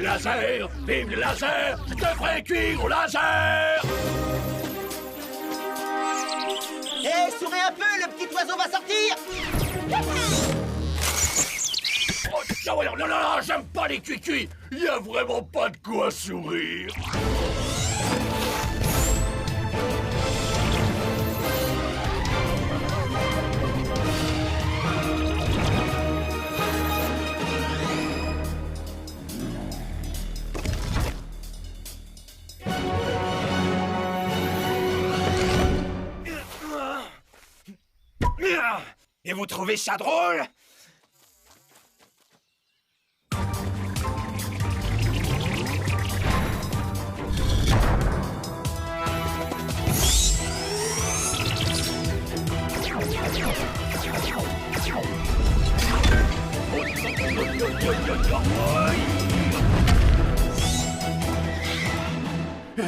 laser! Vive le laser! Je te ferai cuire au laser! Hé, sourez un peu, le petit oiseau va sortir! Oh, non, j'aime pas les cuits-cuits! Y a vraiment pas de quoi sourire! Et vous trouvez ça drôle?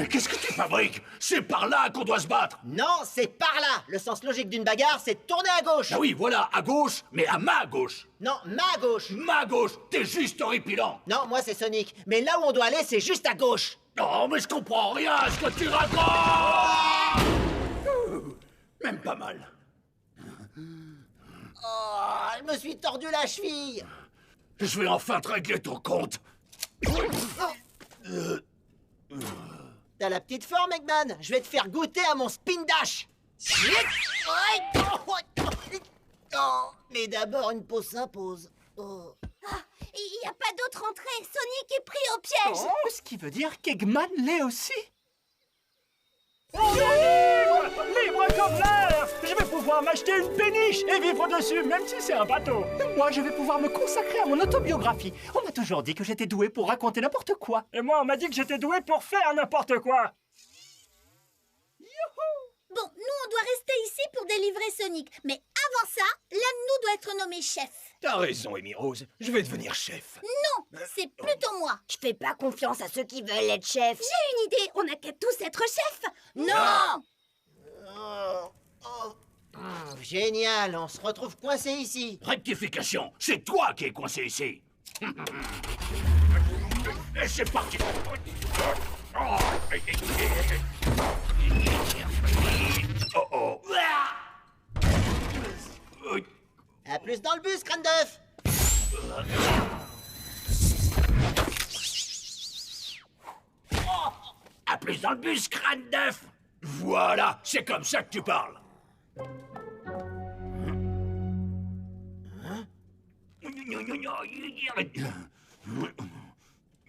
Qu'est-ce que tu fabriques? C'est par là qu'on doit se battre! Non, c'est par là! Le sens logique d'une bagarre, c'est de tourner à gauche! Ah oui, voilà, à gauche, mais à ma gauche! Non, ma gauche! Ma gauche! T'es juste horripilant! Non, moi c'est Sonic. Mais là où on doit aller, c'est juste à gauche! Non, mais je comprends rien à ce que tu racontes! Même pas mal. Oh, je me suis tordu la cheville! Je vais enfin te régler ton compte! T'as la petite forme, Eggman? Je vais te faire goûter à mon spin dash! Oh, mais d'abord, une pause s'impose. Oh. Il n'y a pas d'autre entrée. Sonic est pris au piège. Oh, ce qui veut dire qu'Eggman l'est aussi. Libre comme l'air! Je vais pouvoir m'acheter une péniche et vivre dessus, même si c'est un bateau. Moi, je vais pouvoir me consacrer à mon autobiographie. On m'a toujours dit que j'étais doué pour raconter n'importe quoi. Et moi, on m'a dit que j'étais doué pour faire n'importe quoi. Bon, nous, on doit rester ici pour délivrer Sonic. Mais avant ça, l'un de nous doit être nommé chef. T'as raison, Amy Rose. Je vais devenir chef. Non, c'est plutôt moi. Je fais pas confiance à ceux qui veulent être chefs. J'ai une idée. On n'a qu'à tous être chefs. Non! Génial, on se retrouve coincés ici. Rectification, c'est toi qui es coincé ici. Et c'est parti. Oh oh. À plus dans le bus, crâne d'œuf. À plus dans le bus, crâne d'œuf. Voilà, c'est comme ça que tu parles.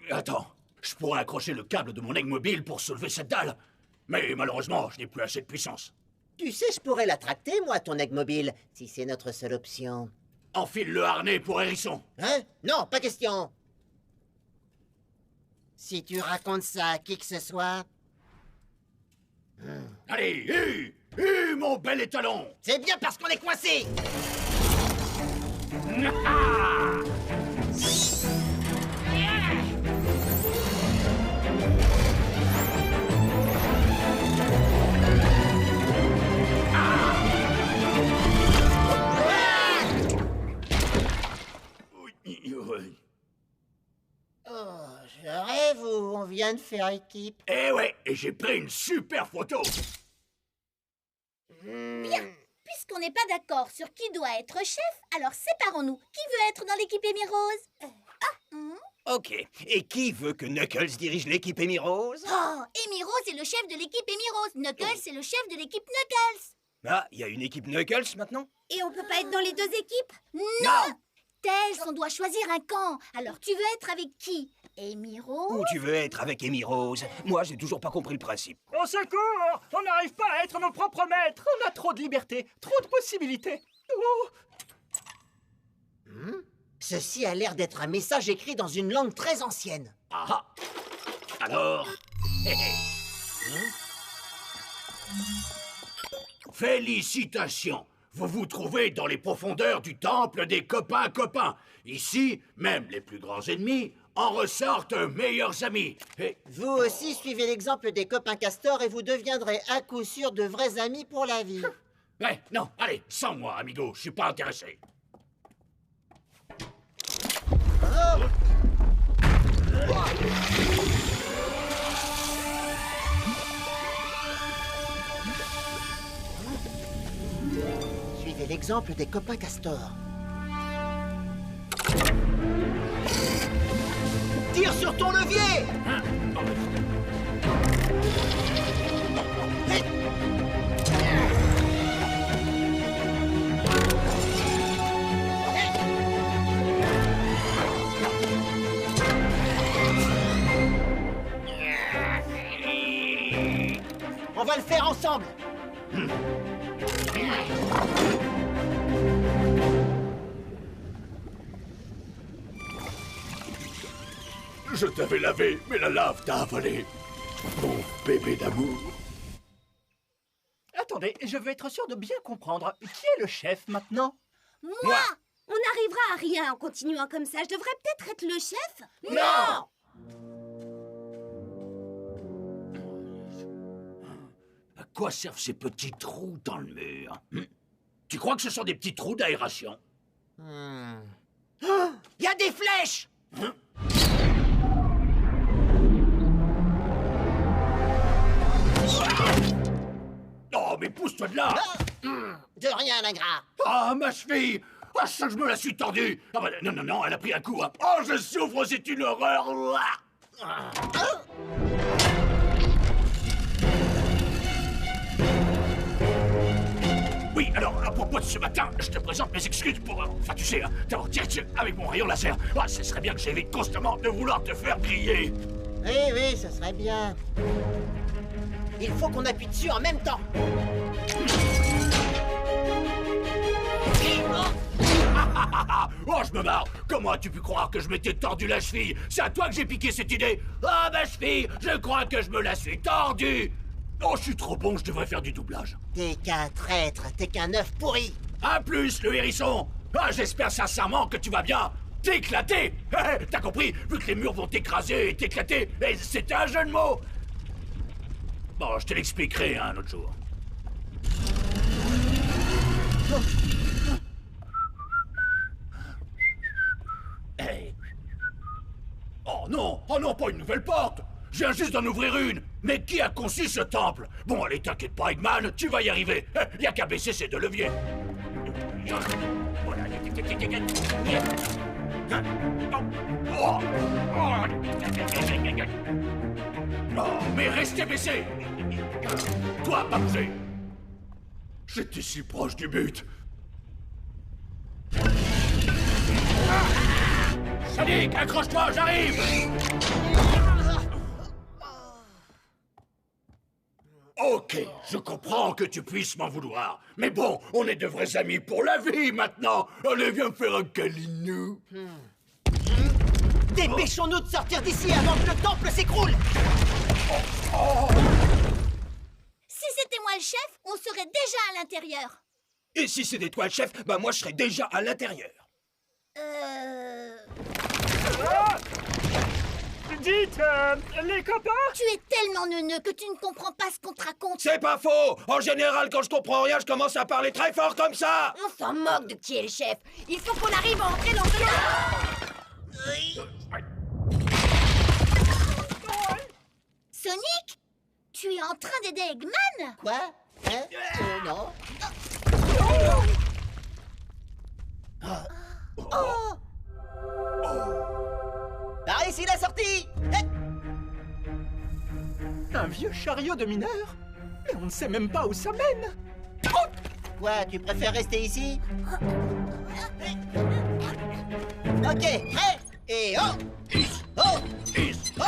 Attends, je pourrais accrocher le câble de mon Eggmobile pour soulever cette dalle. Mais malheureusement, je n'ai plus assez de puissance. Tu sais, je pourrais la tracter, moi, ton Eggmobile, si c'est notre seule option. Enfile le harnais pour Hérisson. Hein? Non, pas question. Si tu racontes ça à qui que ce soit... Allez, mon bel étalon. C'est bien parce qu'on est coincés. Oh, je rêve ou on vient de faire équipe? Eh ouais, et j'ai pris une super photo. Bien. Puisqu'on n'est pas d'accord sur qui doit être chef, alors séparons-nous. Qui veut être dans l'équipe Amy Rose? Ok. Et qui veut que Knuckles dirige l'équipe Amy Rose? Oh, Amy Rose est le chef de l'équipe Amy Rose. Knuckles est le chef de l'équipe Knuckles. Ah, il y a une équipe Knuckles maintenant? Et on peut pas être dans les deux équipes? Non! Tails, on doit choisir un camp. Alors tu veux être avec qui? Amy Rose? Ou tu veux être avec Amy Rose? Moi, j'ai toujours pas compris le principe. Au secours! On n'arrive pas à être nos propres maîtres. On a trop de liberté, trop de possibilités. Oh. Ceci a l'air d'être un message écrit dans une langue très ancienne. Ah. Alors. Félicitations! Vous vous trouvez dans les profondeurs du temple des copains. Ici, même les plus grands ennemis en ressortent meilleurs amis. Et Vous aussi suivez l'exemple des copains castors et vous deviendrez à coup sûr de vrais amis pour la vie. ouais, non, allez, sans moi, amigo, je suis pas intéressé. Suivez l'exemple des copains castors. Tire sur ton levier! On va le faire ensemble! Je t'avais lavé, mais la lave t'a avalé. Mon bébé d'amour. Attendez, je veux être sûr de bien comprendre. Qui est le chef maintenant? Moi. On n'arrivera à rien en continuant comme ça. Je devrais peut-être être le chef? Non! À quoi servent ces petits trous dans le mur? Tu crois que ce sont des petits trous d'aération? Il y a des flèches! Oh, mais pousse-toi de là! De rien, l'ingrat! Ah, ma cheville! Ah, ça, je me la suis tordue! Ah, bah, non, non, non, elle a pris un coup, hein. Oh, je souffre, c'est une horreur! Oui, alors, à propos de ce matin, je te présente mes excuses pour... Enfin, tu sais, hein, t'avoir tiré avec mon rayon laser. Ah, ce serait bien que j'évite constamment de vouloir te faire griller. Oui, oui, ce serait bien. Il faut qu'on appuie dessus en même temps. Oh, je me marre! Comment as-tu pu croire que je m'étais tordu la cheville? C'est à toi que j'ai piqué cette idée? Ah, ma cheville! Je crois que je me la suis tordue! Oh, je suis trop bon, je devrais faire du doublage. T'es qu'un traître, t'es qu'un œuf pourri. À plus, le hérisson! Ah, j'espère sincèrement que tu vas bien! T'éclater! T'as compris? Vu que les murs vont t'écraser et t'éclater, et c'était un jeu de mots! Bon, je te l'expliquerai un autre jour. Hey. Oh non, pas une nouvelle porte! Je viens juste d'en ouvrir une! Mais qui a conçu ce temple? Bon, allez, t'inquiète pas, Eggman, tu vas y arriver! Y a qu'à baisser ces deux leviers! Voilà. Oh, mais restez baissés! Toi, pas bouger! J'étais si proche du but! Sonic, accroche-toi, j'arrive! Ok, je comprends que tu puisses m'en vouloir. Mais bon, on est de vrais amis pour la vie maintenant. Allez, viens me faire un câlinou. Dépêchons-nous de sortir d'ici avant que le temple s'écroule. Si c'était moi le chef, on serait déjà à l'intérieur. Et si c'était toi le chef, bah moi je serais déjà à l'intérieur. Dites, les copains? Tu es tellement neuneux que tu ne comprends pas ce qu'on te raconte. C'est pas faux! En général, quand je comprends rien, je commence à parler très fort comme ça! On s'en moque de qui est le chef. Il faut qu'on arrive à entrer dans ce... Sonic, tu es en train d'aider Eggman? Quoi? Hein? Non. Par ici la sortie! Un vieux chariot de mineurs? Mais on ne sait même pas où ça mène. Quoi, tu préfères rester ici? Ok, prêt? Et oh! Oh! Oh!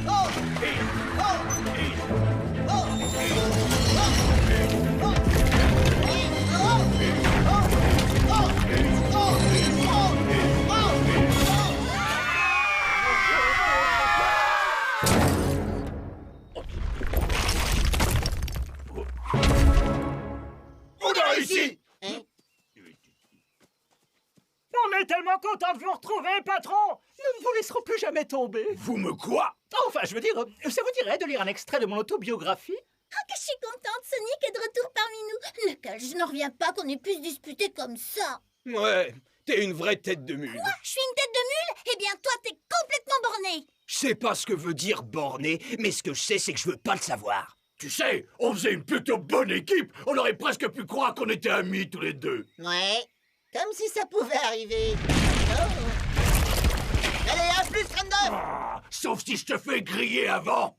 Oh! Oh! On a réussi! On est tellement content de vous retrouver, patron! Nous ne vous laisserons plus jamais tomber. Vous me quoi? Enfin, je veux dire, ça vous dirait de lire un extrait de mon autobiographie? Ah, que je suis contente, Sonic est de retour parmi nous. Knuckles, je n'en reviens pas qu'on ait pu se disputer comme ça. Ouais, T'es une vraie tête de mule. Quoi? Je suis une tête de mule? Eh bien, toi, t'es complètement borné. Je sais pas ce que veut dire borné, mais ce que je sais, c'est que je veux pas le savoir. Tu sais, on faisait une plutôt bonne équipe. On aurait presque pu croire qu'on était amis tous les deux. Ouais, comme si ça pouvait arriver. Oh. Allez, à plus, Randolph! Ah, sauf si je te fais griller avant.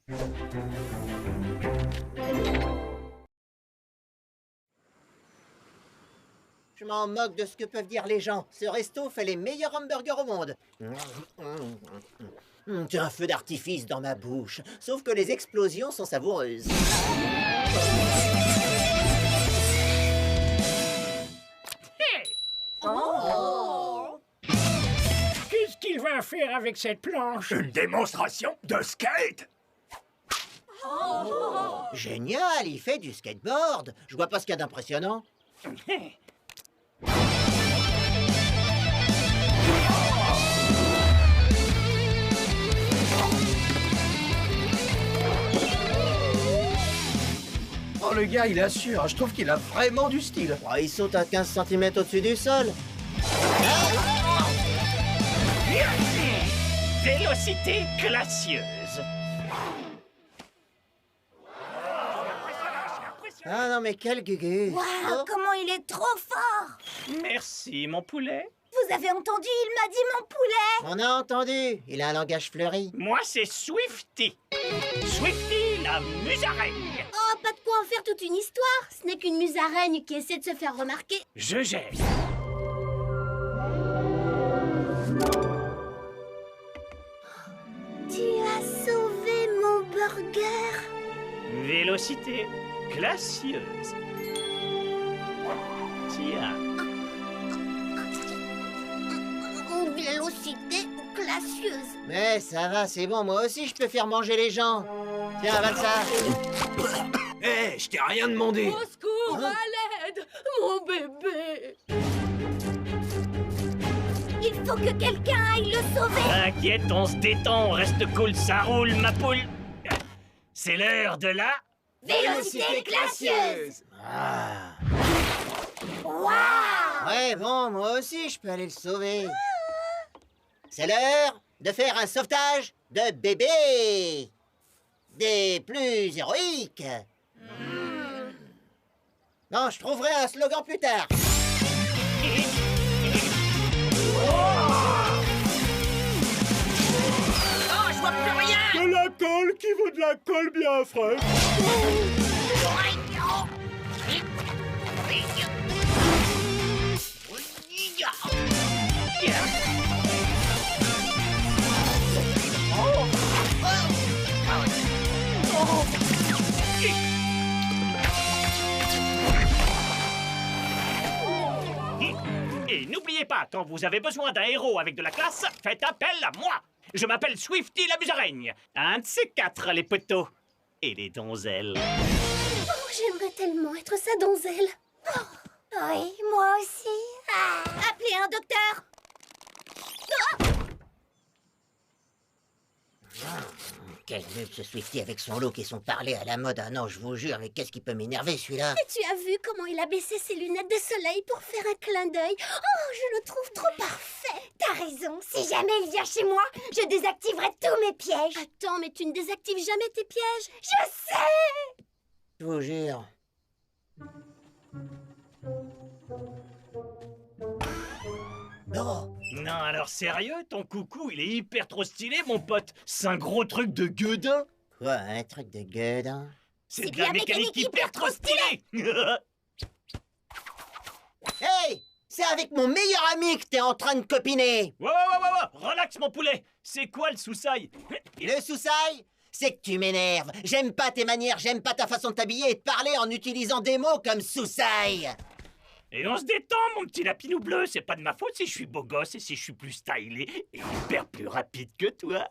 Je m'en moque de ce que peuvent dire les gens. Ce resto fait les meilleurs hamburgers au monde. J'ai un feu d'artifice dans ma bouche. Sauf que les explosions sont savoureuses. Oh. Qu'est-ce qu'il va faire avec cette planche? Une démonstration de skate. Génial, il fait du skateboard. Je vois pas ce qu'il y a d'impressionnant. Oh, le gars, il assure. Je trouve qu'il a vraiment du style. Oh, il saute à 15 cm au-dessus du sol. Vélocité classieuse. Ah non, mais quel gugus. Waouh, comment il est trop fort. Merci, mon poulet. Vous avez entendu? Il m'a dit mon poulet. On a entendu. Il a un langage fleuri. Moi, c'est Swifty. Swifty, la musaraigne. Oh, pas de quoi en faire toute une histoire. Ce n'est qu'une musaraigne qui essaie de se faire remarquer. Je gère. Tu as sauvé mon burger. Vélocité classieuse. Tiens. Vélocité classieuse. Mais ça va, c'est bon. Moi aussi, je peux faire manger les gens. Tiens, avale ça. Hé, je t'ai rien demandé. Au secours, à l'aide, mon bébé. Il faut que quelqu'un aille le sauver. T'inquiète, on se détend, on reste cool, ça roule, ma poule. C'est l'heure de la... Vélocité classieuse. Ah. Waouh. Ouais, bon, moi aussi, je peux aller le sauver. C'est l'heure de faire un sauvetage de bébés. Des plus héroïques. Non, je trouverai un slogan plus tard. Oh, je vois plus rien. De la colle, qui veut de la colle bien fraîche? Et n'oubliez pas, quand vous avez besoin d'un héros avec de la classe, faites appel à moi. Je m'appelle Swifty la musaraigne. Un de ces quatre, les poteaux. Et les donzelles. Oh, j'aimerais tellement être sa donzelle. Oh, oui, moi aussi. Ah, appelez un docteur. Quel nul ce Swifty avec son look et son parler à la mode. Ah non, je vous jure, mais qu'est-ce qui peut m'énerver celui-là? Et tu as vu comment il a baissé ses lunettes de soleil pour faire un clin d'œil? Oh, je le trouve trop parfait. T'as raison, si jamais il vient chez moi, je désactiverai tous mes pièges. Attends, mais tu ne désactives jamais tes pièges. Je sais. Je vous jure. Non. Non, alors sérieux, ton coucou, il est hyper trop stylé, mon pote. C'est un gros truc de gueudin. Quoi, un truc de gueudin? C'est de la mécanique hyper trop stylée. Hey! C'est avec mon meilleur ami que t'es en train de copiner! Ouais, relax, mon poulet. C'est quoi le sous-sail? Le sous-sail, c'est que tu m'énerves. J'aime pas tes manières, j'aime pas ta façon de t'habiller et de parler en utilisant des mots comme sous-sail. Et on se détend, mon petit lapinou bleu. C'est pas de ma faute si je suis beau gosse et si je suis plus stylé et hyper plus rapide que toi.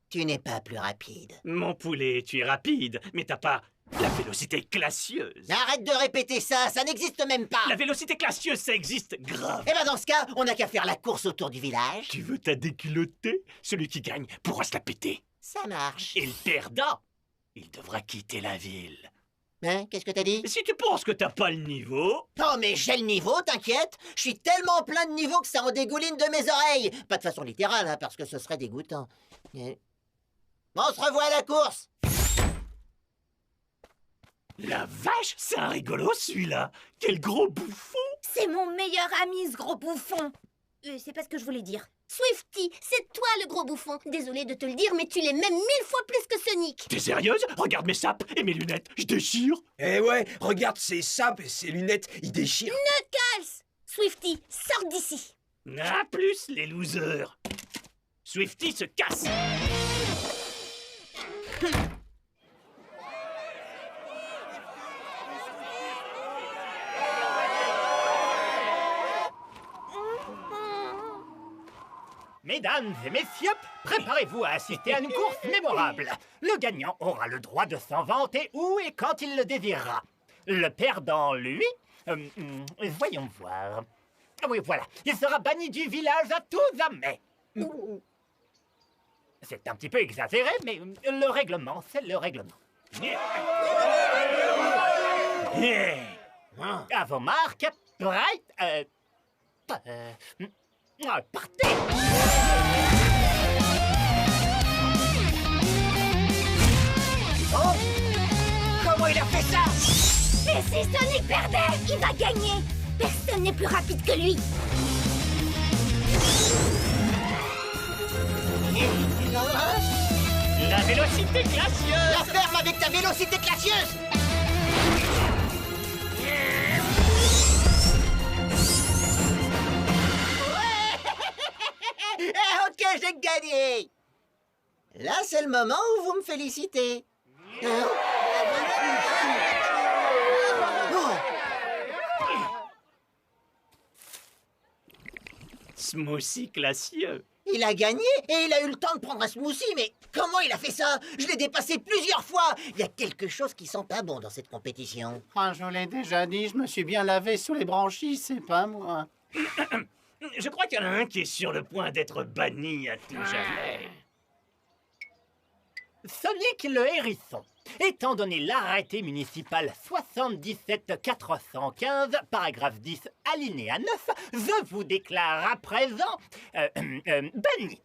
Tu n'es pas plus rapide. Mon poulet, tu es rapide, mais t'as pas la vélocité classieuse. Arrête de répéter ça, ça n'existe même pas. La vélocité classieuse, ça existe grave. Eh ben dans ce cas, on n'a qu'à faire la course autour du village. Tu veux ta déculottée? Celui qui gagne pourra se la péter. Ça marche. Et le perdant, il devra quitter la ville. Hein, qu'est-ce que t'as dit? Si tu penses que t'as pas le niveau... Oh, mais j'ai le niveau, t'inquiète. Je suis tellement plein de niveau que ça en dégouline de mes oreilles. Pas de façon littérale, hein, parce que ce serait dégoûtant. Bon, on se revoit à la course. La vache, c'est un rigolo celui-là. Quel gros bouffon. C'est mon meilleur ami, ce gros bouffon. C'est pas ce que je voulais dire. Swifty, c'est toi le gros bouffon. Désolé de te le dire, mais tu l'es même 1000 fois plus que Sonic. T'es sérieuse? Regarde mes sapes et mes lunettes, je déchire. Eh ouais, regarde ses sapes et ses lunettes, ils déchirent. Knuckles! Swifty, sors d'ici. À plus, les losers. Swifty se casse. Mesdames et messieurs, préparez-vous à assister à une course mémorable. Le gagnant aura le droit de s'en vanter où et quand il le désirera. Le perdant, lui... voyons voir... Oui, voilà. Il sera banni du village à tout jamais. C'est un petit peu exagéré, mais le règlement, c'est le règlement. À vos marques, prêt, partez! Oh! Comment il a fait ça? Mais si Sonic perdait, il va gagner. Personne n'est plus rapide que lui. La vélocité glacieuse. La ferme avec ta vélocité glacieuse. Ok, j'ai gagné. Là, c'est le moment où vous me félicitez. Hein? Oh. Smoothie glacieux. Il a gagné et il a eu le temps de prendre un smoothie, mais comment il a fait ça? Je l'ai dépassé plusieurs fois. Il y a quelque chose qui sent pas bon dans cette compétition. Ah, je vous l'ai déjà dit, je me suis bien lavé sous les branchies, c'est pas moi. Je crois qu'il y en a un qui est sur le point d'être banni à tout jamais. Sonic le hérisson. Étant donné l'arrêté municipal 77-415, paragraphe 10, alinéa 9, je vous déclare à présent banni.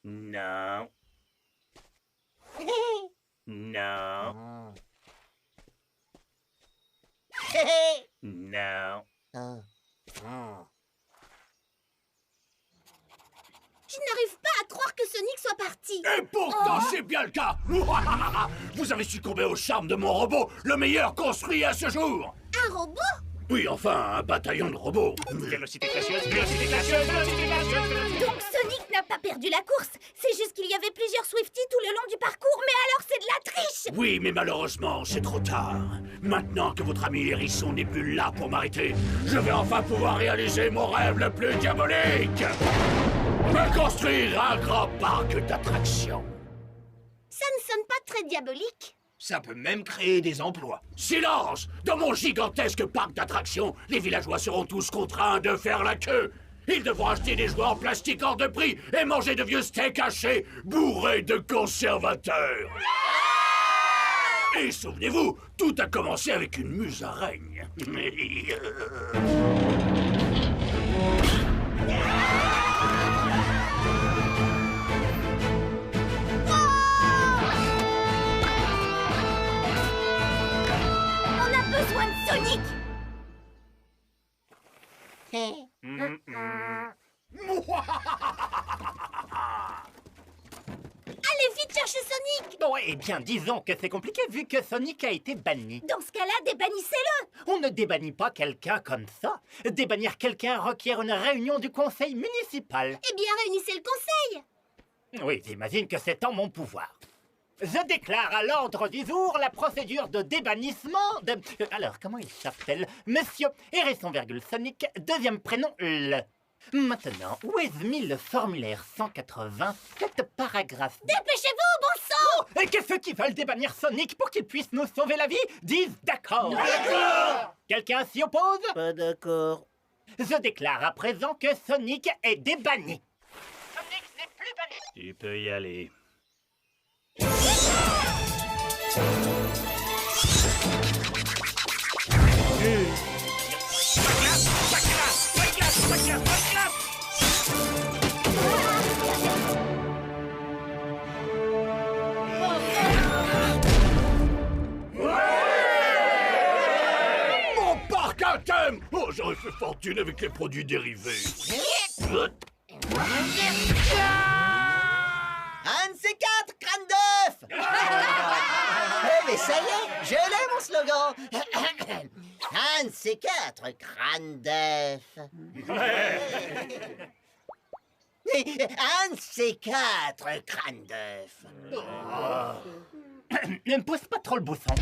Non. Non. Non. Je n'arrive pas à croire que Sonic soit parti. Et pourtant, c'est bien le cas. Vous avez succombé au charme de mon robot, le meilleur construit à ce jour. Un robot? Oui, enfin, un bataillon de robots. Vélocité glacieuse, vélocité glacieuse, vélocité glacieuse. Donc Sonic n'a pas perdu la course. C'est juste qu'il y avait plusieurs Swifties tout le long du parcours, mais alors c'est de la triche. Oui, mais malheureusement, c'est trop tard. Maintenant que votre ami Hérisson n'est plus là pour m'arrêter, je vais enfin pouvoir réaliser mon rêve le plus diabolique. Me construire un grand parc d'attractions. Ça ne sonne pas très diabolique. Ça peut même créer des emplois. Silence! Dans mon gigantesque parc d'attractions, les villageois seront tous contraints de faire la queue. Ils devront acheter des jouets en plastique hors de prix et manger de vieux steaks hachés bourrés de conservateurs. Et souvenez-vous, tout a commencé avec une musaraigne. On a besoin de Sonic. Allez vite chercher Sonic. Bon, eh bien, disons que c'est compliqué vu que Sonic a été banni. Dans ce cas-là, débannissez-le. On ne débannit pas quelqu'un comme ça. Débannir quelqu'un requiert une réunion du conseil municipal. Eh bien, réunissez le conseil. Oui, j'imagine que c'est en mon pouvoir. Je déclare à l'ordre du jour la procédure de débannissement de... Alors, comment il s'appelle? Monsieur Hérisson, Sonic, deuxième prénom, le... Maintenant, où est mis le formulaire 187, paragraphe... Dépêchez-vous, bon sang! Et que ceux qui veulent débannir Sonic pour qu'il puisse nous sauver la vie disent d'accord. D'accord. Quelqu'un s'y oppose? Pas d'accord. Je déclare à présent que Sonic est débanni. Sonic n'est plus banni. Tu peux y aller. Mon parc à thème! Oh, j'aurais fait fortune avec les produits dérivés. Un de ces quatre, crâne d'œuf! Eh, mais ça y est, je l'ai, mon slogan! Un de ces quatre, crâne d'œuf! Un de ces quatre, crâne d'œuf! Ne pousse pas trop le bouchon.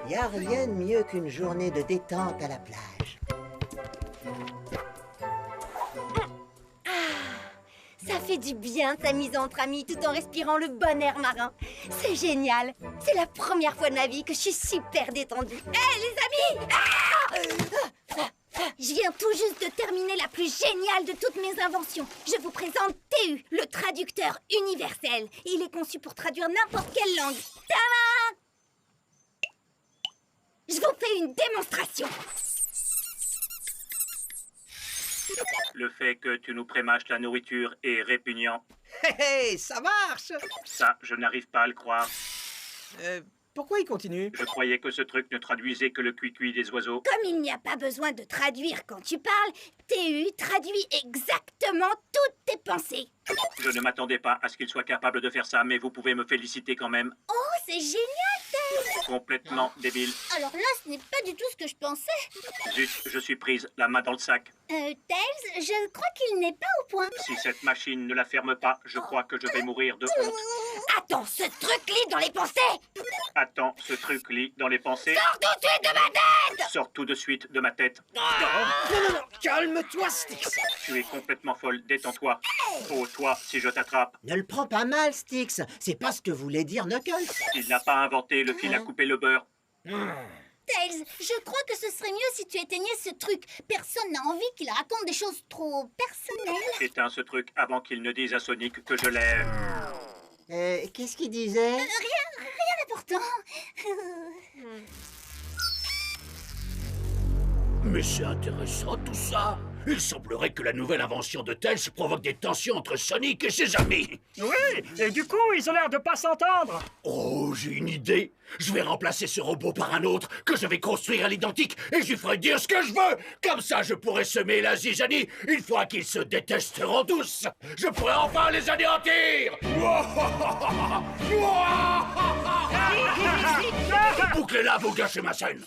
Y a rien de mieux qu'une journée de détente à la plage. Ça fait du bien de s'amuser entre amis tout en respirant le bon air marin. C'est génial. C'est la première fois de ma vie que je suis super détendue. Hé, les amis! Je viens tout juste de terminer la plus géniale de toutes mes inventions. Je vous présente TU, le traducteur universel. Il est conçu pour traduire n'importe quelle langue. Tadam! Je vous fais une démonstration. Le fait que tu nous prémâches la nourriture est répugnant. Hé, ça marche. Ça, je n'arrive pas à le croire. Pourquoi il continue? Je croyais que ce truc ne traduisait que le cuicui des oiseaux. Comme il n'y a pas besoin de traduire quand tu parles, TU traduit exactement toutes tes pensées. Je ne m'attendais pas à ce qu'il soit capable de faire ça, mais vous pouvez me féliciter quand même. Oh, c'est génial, Tails! Complètement débile. Alors là, ce n'est pas du tout ce que je pensais. Zut, je suis prise, la main dans le sac. Tails, je crois qu'il n'est pas au point. Si cette machine ne la ferme pas, je crois que je vais mourir de honte. Attends, ce truc lit dans les pensées! Attends, ce truc lit dans les pensées. Sors tout de suite de ma tête! Sors tout de suite de ma tête. Non, calme-toi, Styx. Tu es complètement folle, détends-toi. Oh, toi, si je t'attrape. Ne le prends pas mal, Styx. C'est pas ce que voulait dire Knuckles. Il n'a pas inventé le fil à couper le beurre. Tails, je crois que ce serait mieux si tu éteignais ce truc. Personne n'a envie qu'il raconte des choses trop personnelles. Éteins ce truc avant qu'il ne dise à Sonic que je l'aime. Qu'est-ce qu'il disait? Rien d'important. Mais c'est intéressant tout ça. Il semblerait que la nouvelle invention de Tails provoque des tensions entre Sonic et ses amis. Oui, et du coup, ils ont l'air de pas s'entendre. Oh, j'ai une idée. Je vais remplacer ce robot par un autre que je vais construire à l'identique et je lui ferai dire ce que je veux. Comme ça, je pourrai semer la zizanie une fois qu'ils se détesteront tous. Je pourrai enfin les anéantir. Bouclez-la, vous gâchez ma scène.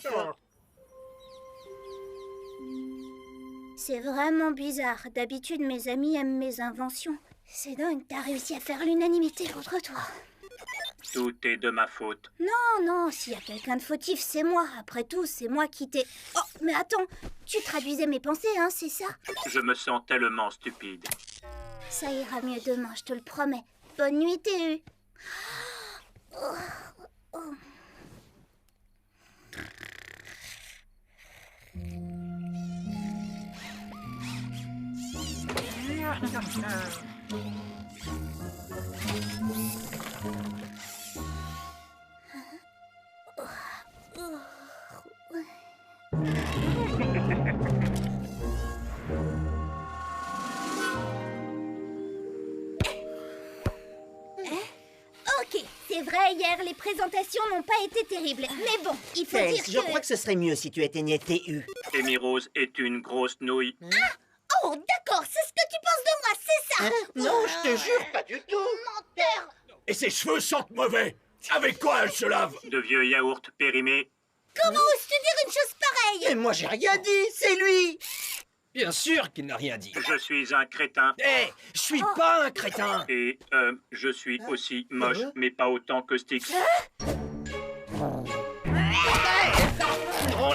C'est vraiment bizarre. D'habitude, mes amis aiment mes inventions. C'est dingue, t'as réussi à faire l'unanimité contre toi. Tout est de ma faute. Non, s'il y a quelqu'un de fautif, c'est moi. Après tout, c'est moi qui t'ai... Oh, mais attends, tu traduisais mes pensées, hein, c'est ça? Je me sens tellement stupide. Ça ira mieux demain, je te le promets. Bonne nuit, TU. Ok, c'est vrai, hier, les présentations n'ont pas été terribles. Mais bon, il faut Tails, dire je que... crois que ce serait mieux si tu éteignais TU. Amy Rose est une grosse nouille. Oh, d'accord, c'est ce que tu penses de moi, c'est ça? Non, je te jure, pas du tout. Menteur! Et ses cheveux sentent mauvais. Avec quoi elle se lave? De vieux yaourts périmés. Comment oses-tu dire une chose pareille? Mais moi, j'ai rien dit, c'est lui. Bien sûr qu'il n'a rien dit. Je suis un crétin. Hé, je suis pas un crétin. Et, je suis aussi moche, mais pas autant que Styx.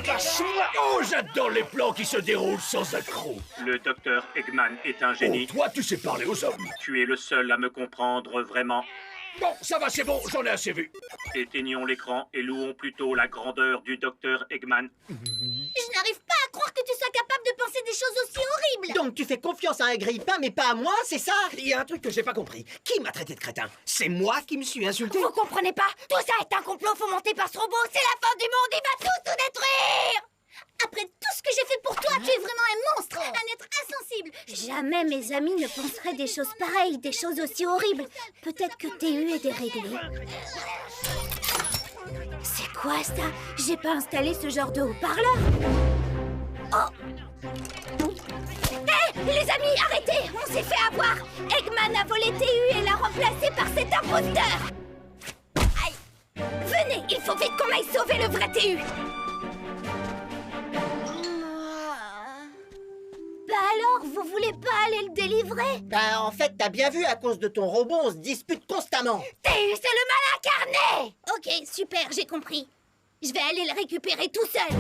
vache! Oh, j'adore les plans qui se déroulent sans accroc. Le docteur Eggman est un Oh, génie. toi, tu sais parler aux hommes. Tu es le seul à me comprendre vraiment. Bon, ça va, c'est bon, j'en ai assez vu. Éteignons l'écran et louons plutôt la grandeur du docteur Eggman. Je n'arrive pas à croire que tu sois capable de penser des choses aussi horribles. Donc tu fais confiance à un grille-pain, mais pas à moi, c'est ça? Il y a un truc que j'ai pas compris. Qui m'a traité de crétin? C'est moi qui me suis insulté? Vous comprenez pas? Tout ça est un complot fomenté par ce robot. C'est la fin du monde. Il va tout détruire. Après tout ce que j'ai fait pour toi, tu es vraiment un monstre, un être insensible. Jamais mes amis ne penseraient des choses pareilles, des choses aussi horribles. Peut-être que TU est déréglé. C'est quoi ça? J'ai pas installé ce genre de haut-parleur. Oh! Hé, les amis, arrêtez! On s'est fait avoir! Eggman a volé TU et l'a remplacé par cet imposteur! Aïe! Venez, il faut vite qu'on aille sauver le vrai TU! Bah alors, vous voulez pas aller le délivrer? Bah en fait, t'as bien vu, à cause de ton robot, on se dispute constamment. TU, c'est le mal incarné! Ok, super, j'ai compris. Je vais aller le récupérer tout seul.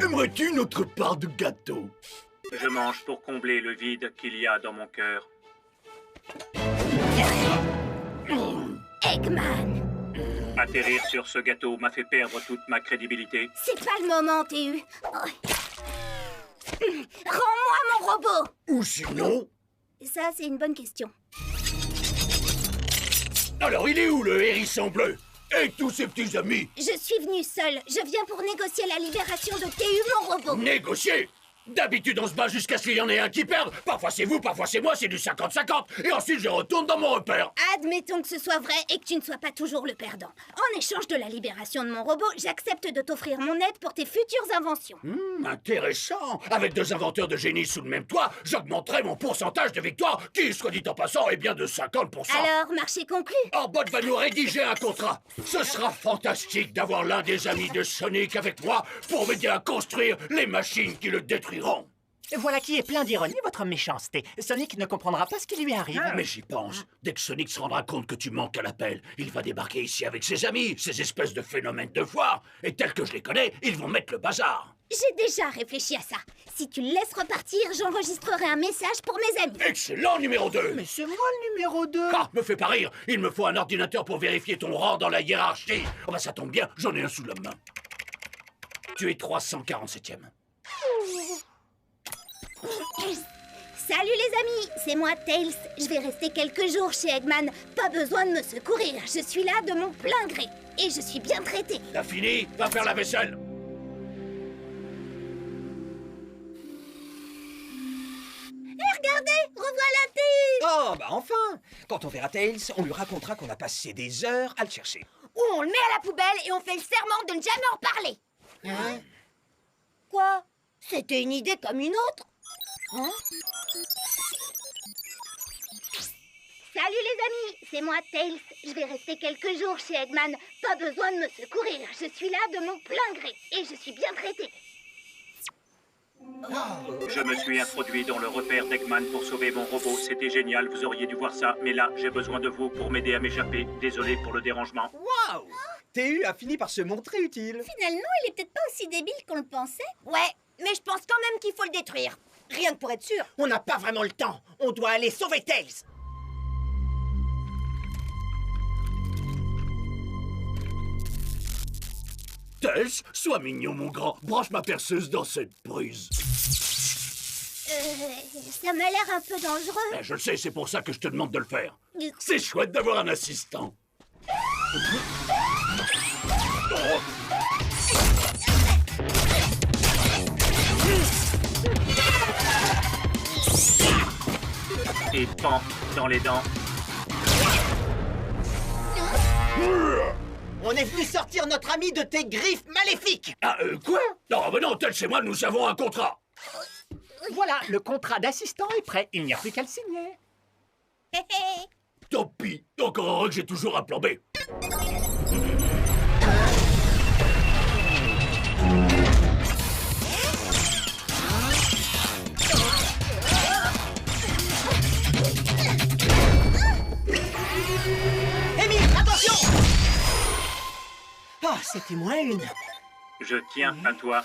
Aimerais-tu notre part de gâteau? Je mange pour combler le vide qu'il y a dans mon cœur. Eggman! Atterrir sur ce gâteau m'a fait perdre toute ma crédibilité. C'est pas le moment, TU. Oh. Rends-moi mon robot! Ou sinon... Ça, c'est une bonne question. Alors, il est où le hérisson bleu? Et tous ses petits amis? Je suis venue seule. Je viens pour négocier la libération de TU, mon robot. Négocier? D'habitude, on se bat jusqu'à ce qu'il y en ait un qui perde. Parfois c'est vous, parfois c'est moi, c'est du 50-50. Et ensuite, je retourne dans mon repère. Admettons que ce soit vrai et que tu ne sois pas toujours le perdant. En échange de la libération de mon robot, j'accepte de t'offrir mon aide pour tes futures inventions. Intéressant. Avec deux inventeurs de génie sous le même toit, j'augmenterai mon pourcentage de victoire, qui, soit dit en passant, est bien de 50%. Alors, marché conclu? Orbot va nous rédiger un contrat. Ce sera fantastique d'avoir l'un des amis de Sonic avec moi pour m'aider à construire les machines qui le détruiront. Voilà qui est plein d'ironie, votre méchanceté. Sonic ne comprendra pas ce qui lui arrive. Mais j'y pense. Dès que Sonic se rendra compte que tu manques à l'appel, il va débarquer ici avec ses amis, ces espèces de phénomènes de foire. Et tels que je les connais, ils vont mettre le bazar. J'ai déjà réfléchi à ça. Si tu le laisses repartir, j'enregistrerai un message pour mes amis. Excellent, numéro 2. Mais c'est moi le numéro 2. Ah, me fais pas rire. Il me faut un ordinateur pour vérifier ton rang dans la hiérarchie. Oh bah ça tombe bien, j'en ai un sous la main. Tu es 347e. Salut les amis, c'est moi Tails. Je vais rester quelques jours chez Eggman. Pas besoin de me secourir, je suis là de mon plein gré. Et je suis bien traité. T'as fini? Va faire la vaisselle. Regardez, revoilà TU. Oh, bah enfin! Quand on verra Tails, on lui racontera qu'on a passé des heures à le chercher. Ou on le met à la poubelle et on fait le serment de ne jamais en parler. Hein? Quoi? C'était une idée comme une autre. Hein? Salut les amis, c'est moi Tails. Je vais rester quelques jours chez Eggman. Pas besoin de me secourir, je suis là de mon plein gré. Et je suis bien traité. Je me suis introduit dans le repère d'Eggman pour sauver mon robot. C'était génial, vous auriez dû voir ça. Mais là, j'ai besoin de vous pour m'aider à m'échapper. Désolé pour le dérangement. Waouh! TU a fini par se montrer utile. Finalement, il est peut-être pas aussi débile qu'on le pensait. Ouais, mais je pense quand même qu'il faut le détruire. Rien que pour être sûr. On n'a pas vraiment le temps. On doit aller sauver Tails. Tails, sois mignon mon grand. Branche ma perceuse dans cette prise. Ça m'a l'air un peu dangereux. Je le sais, c'est pour ça que je te demande de le faire. C'est chouette d'avoir un assistant. Oh. Et pan dans les dents. On est venu sortir notre ami de tes griffes maléfiques. Ah, quoi? Non, mais non, Tails et moi, nous avons un contrat. Voilà, le contrat d'assistant est prêt. Il n'y a plus qu'à le signer. Tant pis, encore heureux que j'ai toujours un plan B. c'était moins une. Je tiens à toi.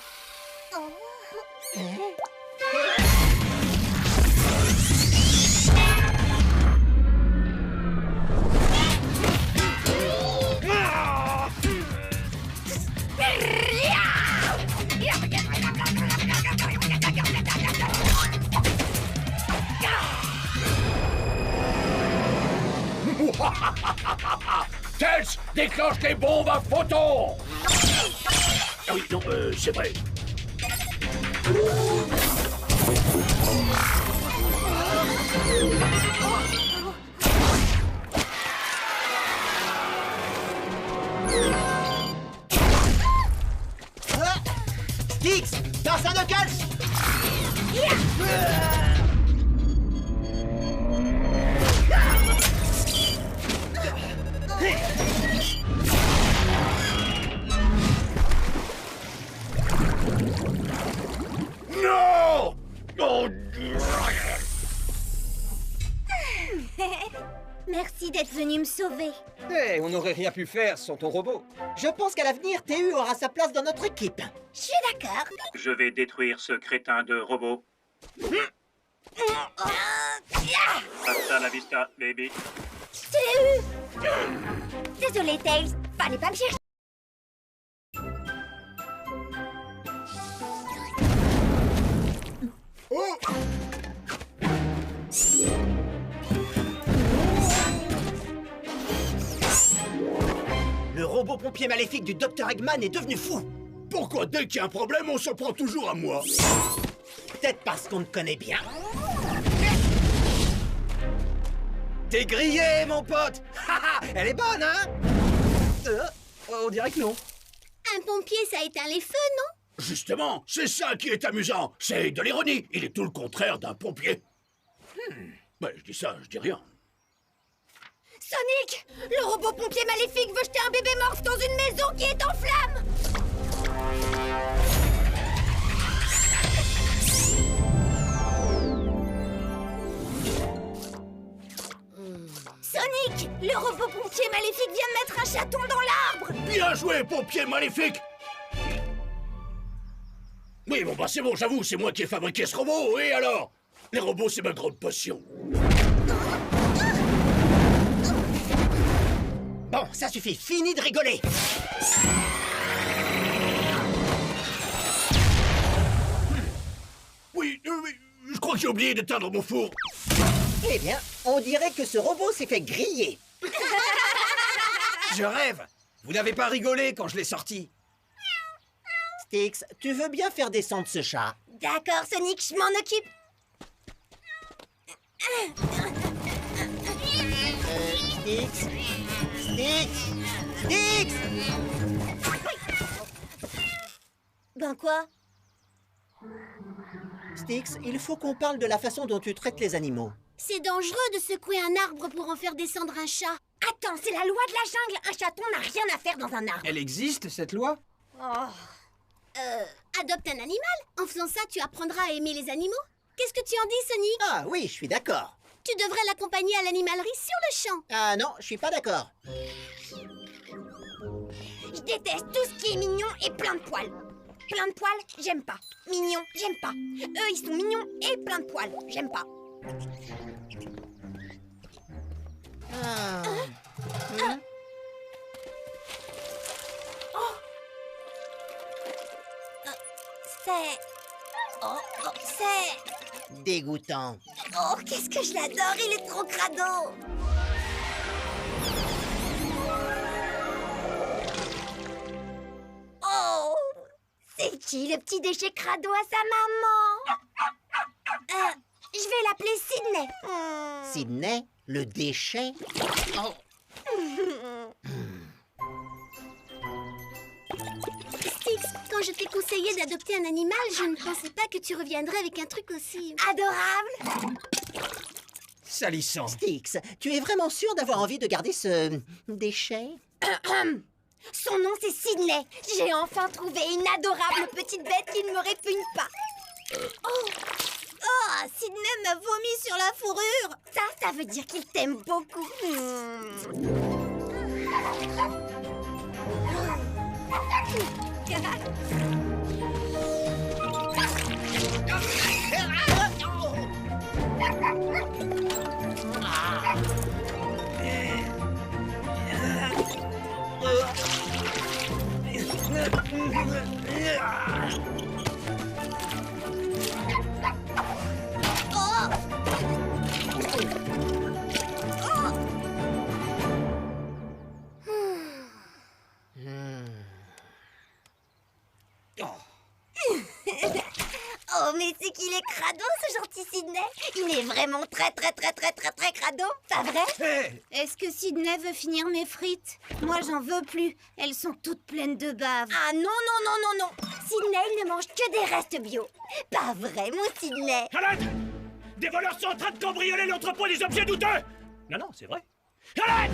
Tails, déclenche les bombes à photons. Ah oui, non, c'est vrai. Styx, danse à Knuckles. Non! Oh, Merci d'être venu me sauver. Hé, on n'aurait rien pu faire sans ton robot. Je pense qu'à l'avenir, TU aura sa place dans notre équipe. Je suis d'accord. Je vais détruire ce crétin de robot. Hasta la vista, baby. TU. Désolé, Tails. Fallait pas me chercher. Le robot pompier maléfique du Dr Eggman est devenu fou. pourquoi dès qu'il y a un problème, on s'en prend toujours à moi? Peut-être parce qu'on te connaît bien. T'es grillé, mon pote. Elle est bonne, hein? On dirait que non. Un pompier, ça éteint les feux, non? Justement, c'est ça qui est amusant. C'est de l'ironie. Il est tout le contraire d'un pompier. Ouais, je dis ça, je dis rien. Sonic! Le robot pompier maléfique veut jeter un bébé morph dans une maison qui est en flammes! Sonic! Le robot pompier maléfique vient de mettre un chaton dans l'arbre! Bien joué, pompier maléfique! Oui, bon, bah c'est bon, j'avoue, c'est moi qui ai fabriqué ce robot, et alors? Les robots, c'est ma grande passion. Bon, ça suffit, fini de rigoler. Oui, je crois que j'ai oublié d'éteindre mon four. Eh bien, on dirait que ce robot s'est fait griller. Je rêve. Vous n'avez pas rigolé quand je l'ai sorti. Styx, tu veux bien faire descendre ce chat? D'accord, Sonic, je m'en occupe. Styx? Styx? Styx? Ben quoi? Styx, il faut qu'on parle de la façon dont tu traites les animaux. C'est dangereux de secouer un arbre pour en faire descendre un chat. Attends, c'est la loi de la jungle. Un chaton n'a rien à faire dans un arbre. Elle existe, cette loi? Adopte un animal. En faisant ça, tu apprendras à aimer les animaux. Qu'est-ce que tu en dis, Sonic? Ah oui, je suis d'accord. Tu devrais l'accompagner à l'animalerie sur le champ. Ah non, je suis pas d'accord. Je déteste tout ce qui est mignon et plein de poils. Plein de poils, j'aime pas. Mignon, j'aime pas. Eux, ils sont mignons et plein de poils. J'aime pas. C'est... Dégoûtant. Oh, qu'est-ce que je l'adore, il est trop crado. Oh, c'est qui le petit déchet crado à sa maman? Je vais l'appeler Sydney. Sydney, le déchet? Styx, quand je t'ai conseillé d'adopter un animal, je ne pensais pas que tu reviendrais avec un truc aussi... adorable. Salissant. Styx, tu es vraiment sûr d'avoir envie de garder ce déchet? Son nom, c'est Sydney. J'ai enfin trouvé une adorable petite bête qui ne me répugne pas. Oh, Sydney m'a vomi sur la fourrure. Ça veut dire qu'il t'aime beaucoup. Oh, mais c'est qu'il est crado, ce gentil Sidney. Il est vraiment très crado, pas vrai? Hey. Est-ce que Sidney veut finir mes frites? Moi, j'en veux plus. Elles sont toutes pleines de bave. Ah non. Sidney, il ne mange que des restes bio. Pas vrai, mon Sidney. Arrête! Des voleurs sont en train de cambrioler l'entrepôt des objets douteux! Non, c'est vrai. Arrête!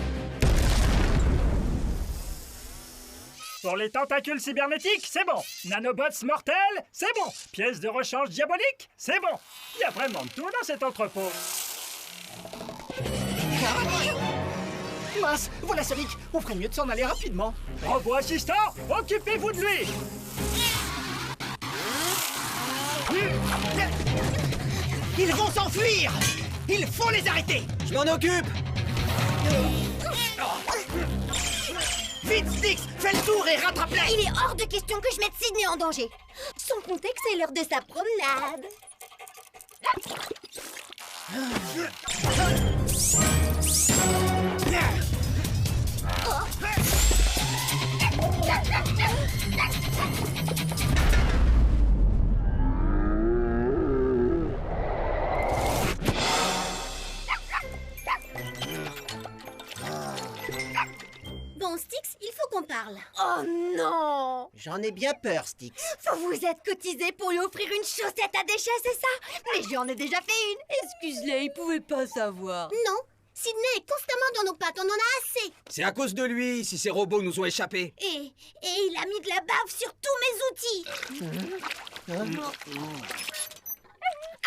Pour les tentacules cybernétiques, c'est bon. Nanobots mortels, c'est bon. Pièces de rechange diaboliques, c'est bon. Il y a vraiment de tout dans cet entrepôt. Mince, voilà Sonic. On ferait mieux de s'en aller rapidement. Robot assistant, occupez-vous de lui. Ils vont s'enfuir! Il faut les arrêter! Je m'en occupe! Vite, Styx! Fais le tour et rattrape-les! Il est hors de question que je mette Sidney en danger. Sans compter que c'est l'heure de sa promenade. Bon, Styx, il faut qu'on parle. Oh non! J'en ai bien peur, Styx. Faut vous être cotisé pour lui offrir une chaussette à déchets, c'est ça? Mais j'en ai déjà fait une. Excuse-les, il pouvait pas savoir. Non, Sidney est constamment dans nos pattes, on en a assez. C'est à cause de lui si ces robots nous ont échappé. Et il a mis de la bave sur tous mes outils.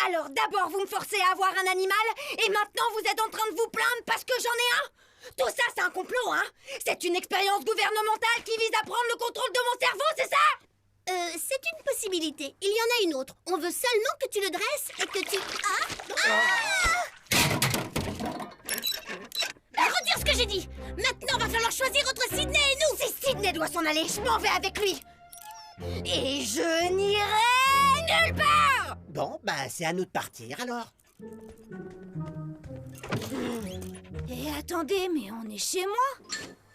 Alors d'abord vous me forcez à avoir un animal, et maintenant vous êtes en train de vous plaindre parce que j'en ai un? Tout ça c'est un complot, hein? C'est une expérience gouvernementale qui vise à prendre le contrôle de mon cerveau, c'est ça? C'est une possibilité. Il y en a une autre. On veut seulement que tu le dresses et que tu... Retire ce que j'ai dit. Maintenant, va falloir choisir entre Sidney et nous. Si Sidney doit s'en aller, je m'en vais avec lui. Et je n'irai nulle part. Bon, bah c'est à nous de partir alors. Et attendez, mais on est chez moi.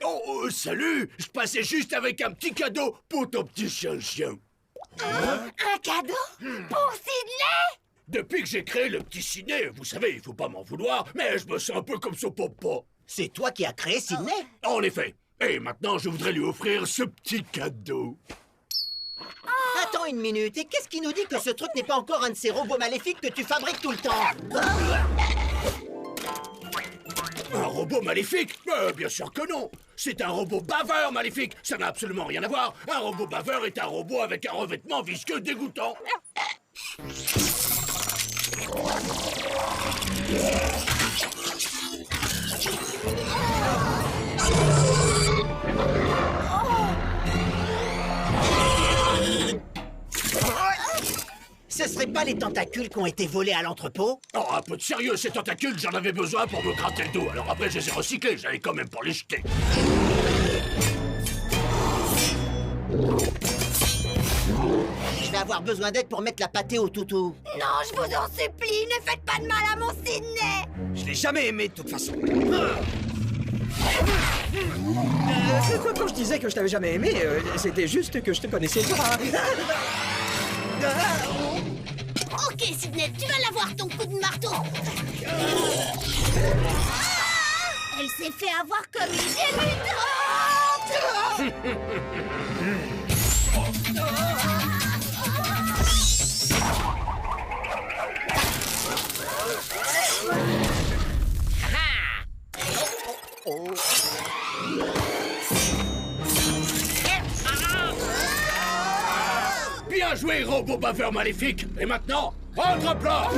Oh, salut! Je passais juste avec un petit cadeau pour ton petit chien-chien. Un cadeau? Pour Sidney? Depuis que j'ai créé le petit ciné, vous savez, il faut pas m'en vouloir, mais je me sens un peu comme son papa. C'est toi qui as créé Sidney? En effet. Et maintenant, je voudrais lui offrir ce petit cadeau. Attends une minute, et qu'est-ce qui nous dit que ce truc n'est pas encore un de ces robots maléfiques que tu fabriques tout le temps? Un robot maléfique? Bien sûr que non. C'est un robot baveur maléfique. Ça n'a absolument rien à voir. Un robot baveur est un robot avec un revêtement visqueux dégoûtant. Ce serait pas les tentacules qui ont été volés à l'entrepôt? Oh, un peu de sérieux, ces tentacules, j'en avais besoin pour me gratter le dos. Alors après, je les ai recyclés, j'allais quand même pas les jeter. Je vais avoir besoin d'aide pour mettre la pâtée au toutou. Non, je vous en supplie, ne faites pas de mal à mon Sidney. Je l'ai jamais aimé de toute façon. Quand je disais que je t'avais jamais aimé, c'était juste que je te connaissais pas. Ok, Sidney, tu vas l'avoir, ton coup de marteau. Elle s'est fait avoir comme une débutante. Bien joué, robot baveur maléfique. Et maintenant, rentre à plat.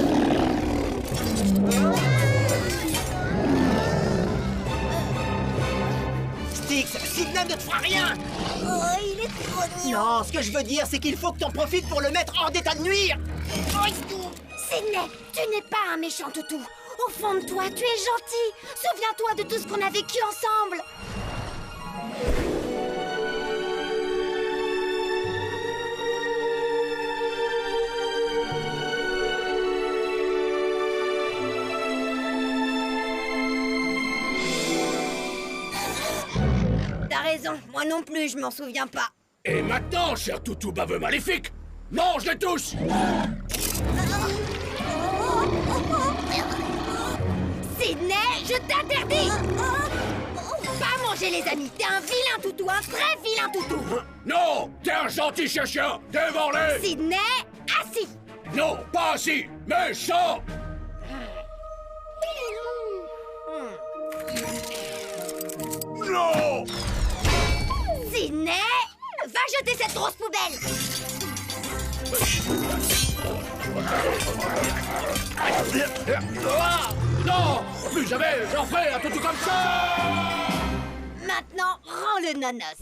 Styx, Sidney ne te fera rien. Oh, il il est trop mignon. Non, ce que je veux dire, c'est qu'il faut que t'en profites pour le mettre hors d'état de nuire. Sydney, tu n'es pas un méchant toutou. Au fond de toi, tu es gentil. Souviens-toi de tout ce qu'on a vécu ensemble. T'as raison, moi non plus, je m'en souviens pas. Et maintenant, cher toutou baveux maléfique, mange-les tous! Sydney, je t'interdis! Pas manger les amis, t'es un vilain toutou, un vrai vilain toutou! Non! T'es un gentil chien! Dévore-les! Sydney, assis! Non, pas assis! Méchant! Non! Sydney, va jeter cette grosse poubelle! Ah! Non! Plus jamais j'en ferai un toutou comme ça! Maintenant, rends le nanos!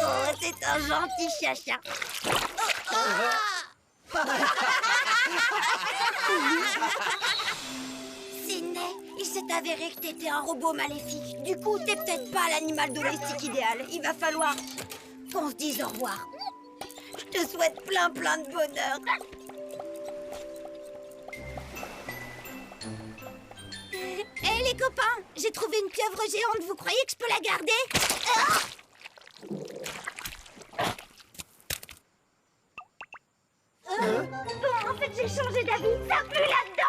Oh, c'est un gentil chacha. Sydney, il s'est avéré que t'étais un robot maléfique. Du coup, t'es peut-être pas l'animal domestique idéal. Il va falloir qu'on se dise au revoir. Je te souhaite plein de bonheur. Hé les copains, j'ai trouvé une pieuvre géante. Vous croyez que je peux la garder? Bon, en fait, j'ai changé d'avis. Ça pue là-dedans.